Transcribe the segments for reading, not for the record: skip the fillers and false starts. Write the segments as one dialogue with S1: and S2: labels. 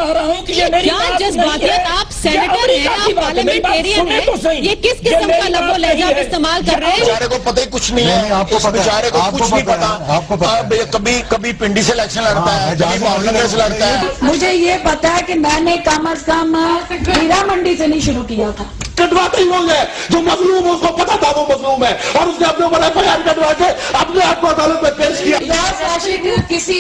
S1: بتا رہا ہوں کہ یہ میری بات
S2: جذباتیت، آپ سینیٹر ہیں، آپ پارلیمنٹیرین ہیں، یہ کس قسم کا لب و لہجہ آپ استعمال کر رہے ہیں؟
S3: بیچارے کو پتہ ہی کچھ نہیں ہے، اس بیچارے کو کچھ نہیں پتا، کبھی پنڈی سے الیکشن لڑتا ہے، کبھی بھاؤ نگر سے لڑتا ہے۔
S4: مجھے یہ پتا ہے کہ میں نے کم از کم ہیرا منڈی سے نہیں شروع کیا تھا۔
S5: کٹواتے ہی ہوں گے، جو مظلوم اس کو پتا تھا وہ مظلوم ہے اور اس نے اپنے اوپر ایف آئی آر کٹوا کے اپنے آپ کو عدالت میں پیش کیا۔
S4: کسی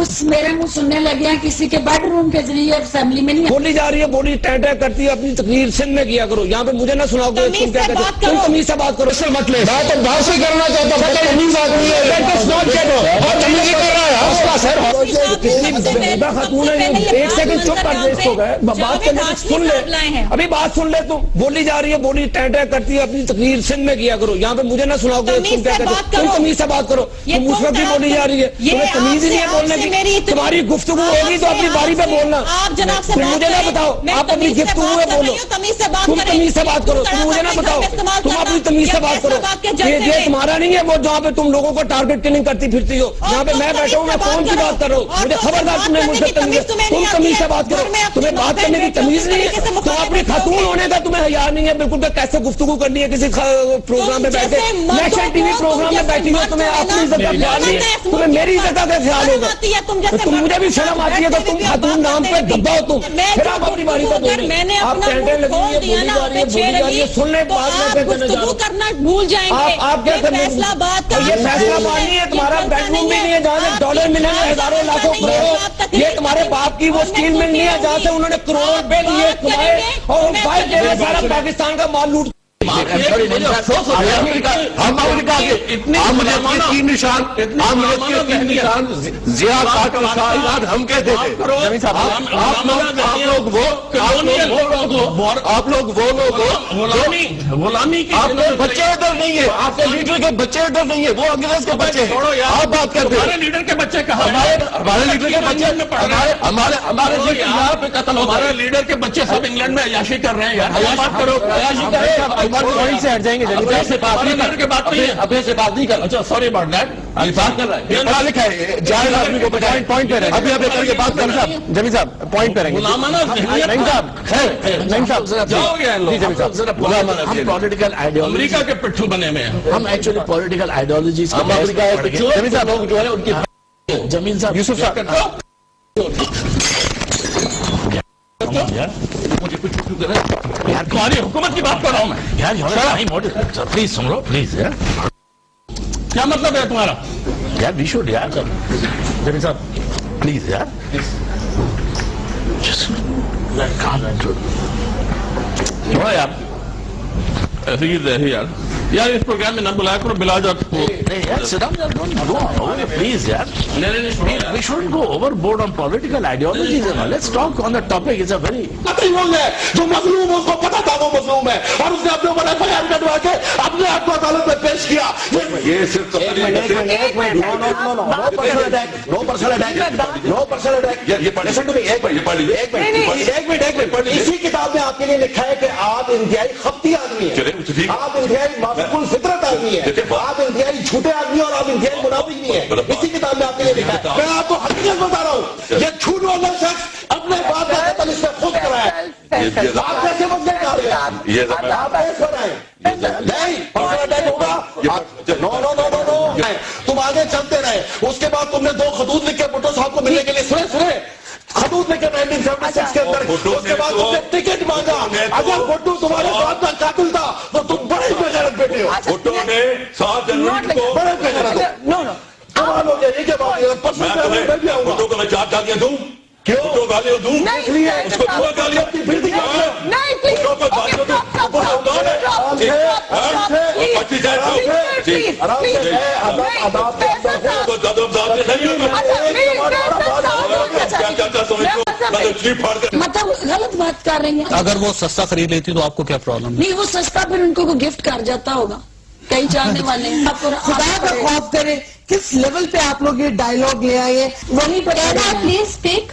S4: اس میرے منہ سننے لگے ہیں کسی کے بیڈ روم کے ذریعے اسمبلی میں نہیں
S5: بولی جا رہی ہے، بولی ٹینٹا کرتی ہے، اپنی تقریر سندھ میں کیا کرو، یہاں پہ مجھے نہ سناؤ گے، تم کیا کہتے ہو، تم تمیز سے بات کرو، اس سے مت لے بات تو بات سے کرنا چاہتا ہوں، تمیز آدمی ہے، لیٹس ناٹ گیٹ اور تمیز ہی کر رہا ہے حوصلہ سر، کتنی بےحدہ خاتون ہے، ایک سیکنڈ چپ کر دے اس کو، بات کرنے سے سن لے، ابھی بات سن لے، تم بولی جا رہی ہے، بولی ٹینٹا کرتی ہے، اپنی تقریر سندھ میں کیا کرو، یہاں پہ مجھے نہ سناؤ گے، تم کیا کہتے ہو، تم تمیز سے بات کرو، تم اس وقت بھی بولی جا رہی ہے، تمہیں تمیز ہی نہیں ہے بولنے کی، تمہاری گفتگو ہوگی تو اپنی باری پہ بولنا، مجھے نہ بتاؤ، آپ اپنی گفتگو میں بولو، تم تمیز سے بات کرو، تم مجھے نہ بتاؤ، تم اپنی تمیز سے بات کرو، یہ تمہارا نہیں ہے وہ جہاں پہ تم لوگوں کو ٹارگٹ کلنگ کرتی پھرتی ہو، یہاں پہ میں بیٹھا ہوں، میں فون کی بات کر رہا ہوں، مجھے خبردار تم نے مجھ سے تمیز، تم تمیز سے بات کرو، تمہیں بات کرنے کی تمیز نہیں ہے، تم اپنی خاتون ہونے کا تمہیں حیا نہیں ہے بالکل، کہ کیسے گفتگو کرنی ہے کسی پروگرام میں بیٹھے، نیشنل ٹی وی پروگرام میں بیٹھی ہو، تمہیں اپنی عزت کا خیال نہیں ہے، تمہیں میری عزت کا خیال ہوگا، تم مجھے بھی شرم آتی ہے تو تم خاتون نام پہ دبا ہو، تم پھر آپ اپنی باری پہ بولیں، آپ ٹینٹیں لگی ہیں، بولی جا رہی ہے، بولی جا رہی ہے، سن لیں بات میں کہنا چاہ رہا ہوں،
S2: بھول جائیں گے،
S5: آپ کیا کرنے
S2: فیصلہ بات کا،
S5: یہ فیصلہ بات نہیں ہے، تمہارا بیڈ روم بھی نہیں ہے جہاں سے ڈالر ملیں گے ہزاروں لاکھوں کروڑوں، یہ تمہارے باپ کی وہ اسٹیل مل نہیں ہے جہاں سے انہوں نے کروڑ روپے دیے کمائے اور باہر دے رہے سارا پاکستان کا مال لوٹ۔
S3: ضیاء کاٹل شاہد ہم کہتے تھے، آپ لوگ وہ لوگ غلامی کی، آپ کے بچے ادھر نہیں ہے، آپ کے لیڈر کے بچے ادھر نہیں ہے، وہ انگریز کے بچے ہیں، آپ بات کرتے ہیں،
S1: ہمارے لیڈر کے بچے کہاں ہیں؟
S3: ہمارے لیڈر کے بچے ہمارے
S1: یہاں پہ قتل ہوتا ہے، ہمارے لیڈر کے بچے سب انگلینڈ میں عیاشی کر رہے ہیں یار، بات کرو، عیاشی کر رہے ہیں،
S3: پوائنٹ سے ہٹ جائیں گے، ابھی سے بات نہیں کر،
S1: اچھا سوری اباؤٹ دیٹ، بات کر رہے ہیں،
S3: پڑھا لکھا ہے جائز آدمی کو بتائیں، پوائنٹ پہ رہیں ابھی کر کے بات کرنا جمی صاحب، پوائنٹ پہ رہیں گے نہیں صاحب، خیر نہیں صاحب
S1: جاؤ گے
S3: جی جمی صاحب،
S6: ہم پولیٹیکل آئیڈیالوجی،
S1: امریکہ کے پٹھو بنے ہوئے ہیں،
S6: ہم ایکچولی پولیٹیکل آئیڈیالوجیز
S3: جمی صاحب لوگ جو ہے ان کی
S6: جمیل صاحب،
S3: یوسف صاحب
S1: مجھے کچھ پٹھو کرے یار، تمہاری حکومت کی بات کر رہا ہوں میں یار، پلیز سن لو پلیز یار، کیا مطلب ہے تمہارا
S6: یار وی شوڈ یار
S1: جمی صاحب
S6: پلیز یار
S1: تھوڑا یار ایسے ہی رہے یار، یار اس پروگرام میں نہ بلایا کرو، بلا جاتا
S6: پلیز یار we shouldn't go overboard on political ideologies and all. Let's talk on the topic. It's a very
S5: ہوں گے، جو مظلوم اس کو پتا تھا وہ مظلوم ہے اور اس نے اپنے اوپر ایف آئی آر کٹوا کے اپنے آپ کو عدالت میں پیش کیا۔
S3: یہ صرف
S5: اسی کتاب میں آپ کے لیے لکھا ہے کہ آپ انتہائی خبتی آدمی ہیں، آپ انتہائی معقول فطرت آدمی ہیں، آپ انتہائی جھوٹے آدمی ہیں اور آپ انتہائی منافق بھی ہیں، اسی کتاب میں آپ کے لیے لکھا ہے۔ میں آپ کو حقیقت بتا رہا ہوں، یہ جھوٹ والا شخص اپنے باپ کا قتل اس نے خود کرایا ہے، آپ کیسے بندے کہا رہے ہیں، آپ ایسے کرائیں نہیں، تم آگے چلتے رہے، اس کے بعد تم نے 2 خطوط لکھ کے بھٹو صاحب کو ملنے کے لیے سنے خطوط لکھ کے 1976 کے اندر، اس کے بعد تم نے ٹکٹ مانگا، اگر بھٹو تمہارے باپ کا قاتل تھا تو تم بڑے بغیرت بیٹے ہو،
S3: بھٹو نے 7 جنوری کو
S5: بڑے بغیرت ہو، کمال ہو گیا، یہ کیا بات ہے، پرسوں میں بھی آؤں گا،
S3: بھٹو کو میں 4 گالیاں دوں، بھٹو گالیاں دوں، اس کو 2 گالیاں پھر دی بھٹو کو گالیاں دوں،
S4: مطلب غلط بات کر رہی ہیں،
S7: اگر وہ سستا خرید لیتی تو آپ کو کیا پرابلم ہے؟
S4: نہیں وہ سستا پھر ان کو گفٹ کر جاتا ہوگا، کئی جاننے والے ہیں،
S8: خدا کا خوف کرے، کس لیول پہ آپ لوگ یہ ڈائلوگ لے آئے،
S4: وہی بتا رہے ہیں،
S2: پلیز اسپیک